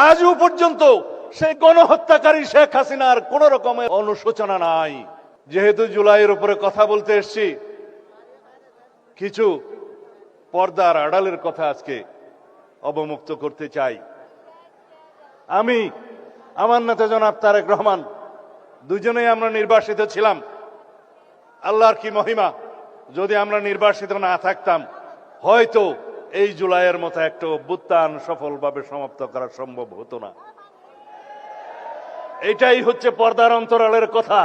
আজও পর্যন্ত সেই গণহত্যাকারী শেখ হাসিনার কোন রকমের অনুশোচনা নাই। যেহেতু জুলাইয়ের উপরে কথা বলতে এসেছি, কিছু পর্দার আড়ালের কথা আজকে অবমুক্ত করতে চাই। আমি, আমার নেতা জনাব তারেক রহমান, দুজনেই আমরা নির্বাসিত ছিলাম। আল্লাহর কি মহিমা, যদি আমরা নির্বাসিত না থাকতাম হয়তো এই জুলাইয়ের মতো একটা অভ্যুত্থান সফলভাবে সমাপ্ত করা সম্ভব হতো না। এটাই হচ্ছে পর্দার অন্তরালের কথা।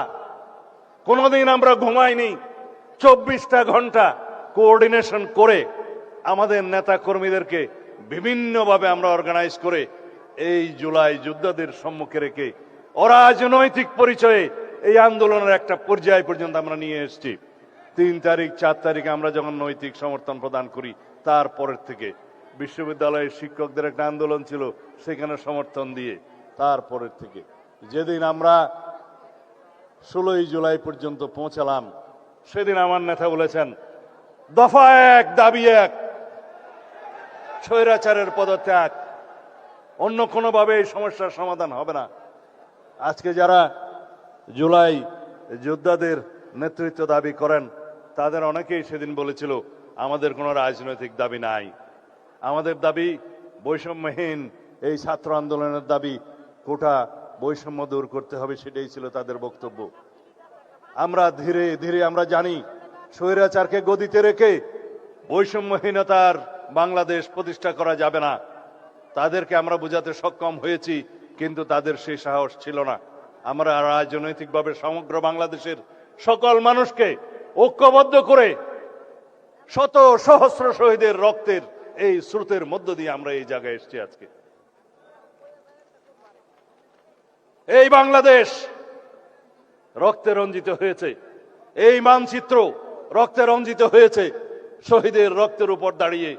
কোনোদিন আমরা ঘুমাইনি। 24টা ঘন্টা কোঅর্ডিনেশন করে আমাদের নেতা কর্মীদেরকে বিভিন্নভাবে আমরা অর্গানাইজ করে এই জুলাই যোদ্ধাদের সম্মুখে রেখে অরাজনৈতিক পরিচয়ে এই আন্দোলনের একটা পর্যায় পর্যন্ত আমরা নিয়ে এসেছি। 3 তারিখ 4 তারিখে আমরা যখন নৈতিক সমর্থন প্রদান করি, তারপরের থেকে বিশ্ববিদ্যালয়ের শিক্ষকদের একটা আন্দোলন ছিল, সেখানে সমর্থন দিয়ে তারপরের থেকে যেদিন আমরা 16ই জুলাই পর্যন্ত পৌঁছালাম, সেদিন আমার নেতা বলেছেন, দফা 1 দাবি 1, স্বৈরাচারের পদত্যাগ, অন্য কোনোভাবে এই সমস্যার সমাধান হবে না। আজকে যারা জুলাই যোদ্ধাদের নেতৃত্ব দাবি করেন, তাদের অনেকেই সেদিন বলেছিল আমাদের কোনো রাজনৈতিক দাবি নাই, আমাদের দাবি বৈষম্যহীন এই ছাত্র আন্দোলনের দাবি, কোটা বৈষম্য দূর করতে হবে, সেটাই ছিল তাদের বক্তব্য। আমরা ধীরে ধীরে আমরা জানি স্বৈরাচারকে গদিতে রেখে বৈষম্যহীনতার বাংলাদেশ প্রতিষ্ঠা করা যাবে না। তাদেরকে আমরা বোঝাতে সক্ষম হয়েছি, কিন্তু তাদের সেই সাহস ছিল না। আমরা রাজনৈতিকভাবে সমগ্র বাংলাদেশের সকল মানুষকে ঐক্যবদ্ধ করে শত সহস্র শহীদের রক্তের এই স্রোতের মধ্য দিয়ে আমরা এই জায়গায় এসেছি। আজকে এই বাংলাদেশ রক্তে রঞ্জিত হয়েছে, এই মানচিত্র রক্তে রঞ্জিত হয়েছে। শহীদের রক্তের উপর দাঁড়িয়ে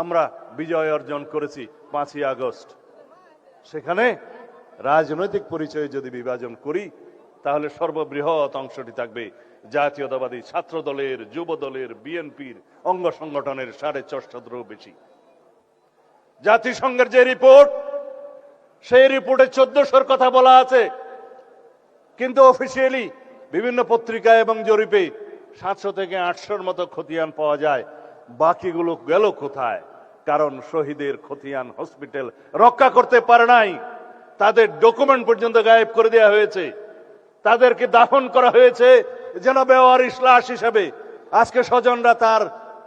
আমরা বিজয় অর্জন করেছি 5ই আগস্ট। সেখানে রাজনৈতিক পরিচয়ে যদি বিভাজন করি, তাহলে সর্ববৃহৎ অংশটি থাকবে জাতীয়তাবাদী ছাত্র দলের, যুব দলের, বিএনপির অঙ্গ সংগঠনের 450-ও বেশি। জাতিসংঘের যে রিপোর্ট, সেই রিপোর্টে 1400-র কথা বলা আছে, কিন্তু অফিসিয়ালি বিভিন্ন পত্রিকা এবং জরিপে 700 থেকে 800-র মতো খতিয়ান পাওয়া যায়। বাকিগুলো গেল কোথায়? কারণ শহীদের খতিয়ান হসপিটাল রক্ষা করতে পারে নাই, তাদের ডকুমেন্ট পর্যন্ত গায়েব করে দেওয়া হয়েছে, তাদেরকে দাফন করা হয়েছে যেন বেওয়ারিশ লাশ হিসেবে। আজকে স্বজনরা তার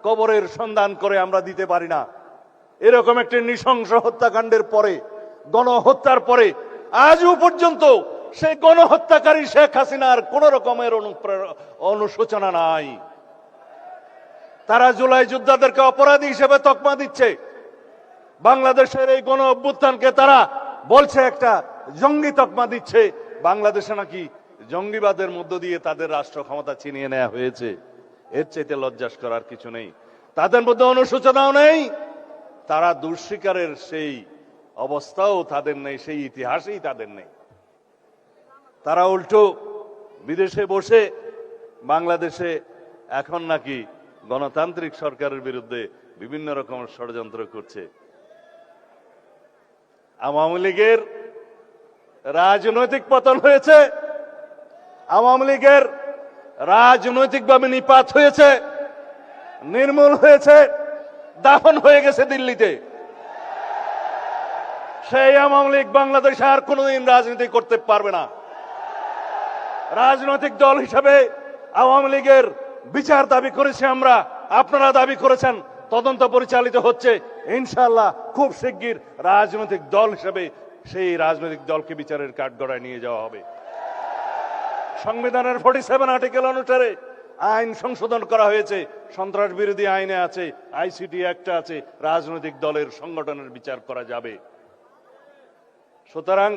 কবরের সন্ধান করে আমরা দিতে পারি না। এরকম একটি নৃশংস হত্যাকাণ্ডের পরে, গণহত্যার পরে আজও পর্যন্ত সেই গণহত্যাকারী শেখ হাসিনার কোন রকমের অনুশোচনা নাই। তারা জুলাই যোদ্ধাদেরকে অপরাধী হিসেবে তকমা দিচ্ছে। বাংলাদেশের এই গণ অভ্যুত্থানকে তারা বলছে একটা জঙ্গি তকমা দিচ্ছে। বাংলাদেশে নাকি জঙ্গিবাদের মধ্য দিয়ে তাদের রাষ্ট্র ক্ষমতা ছিনিয়ে নেওয়া হয়েছে। এর চাইতে লজ্জাস করার কিছু নেই। তাদের মধ্যে অনুশোচনাও নেই, তারা দুঃস্বীকারের সেই অবস্থাও তাদের নেই, সেই ইতিহাসেই তাদের নেই। তারা উল্টো বিদেশে বসে বাংলাদেশে এখন নাকি গণতান্ত্রিক সরকারের বিরুদ্ধে বিভিন্ন রকমের ষড়যন্ত্র করছে। আওয়ামী লীগের রাজনৈতিক পতন হয়েছে, আওয়ামী লীগের রাজনৈতিকভাবে নিপাত হয়েছে, নির্মূল হয়েছে, দাফন হয়ে গেছে দিল্লিতে। সেই আওয়ামী লীগ বাংলাদেশে আর কোনোদিন রাজনীতি করতে পারবে না। রাজনৈতিক দল হিসেবে আওয়ামী লীগের বিচার দাবি করেছি আমরা, আপনারা দাবি করেছেন, তদন্ত পরিচালিত হচ্ছে। ইনশাআল্লাহ খুব শিগগির রাজনৈতিক দল হিসেবে সেই রাজনৈতিক দলকে বিচারের কাঠগড়ায় নিয়ে যাওয়া হবে। সংবিধানের 47 আর্টিকেল অনুসারে আইন সংশোধন করা হয়েছে, সন্ত্রাস বিরোধী আইনে আছে, আইসিটি অ্যাক্টে আছে, রাজনৈতিক দলের সংগঠনের বিচার করা যাবে। সুতরাং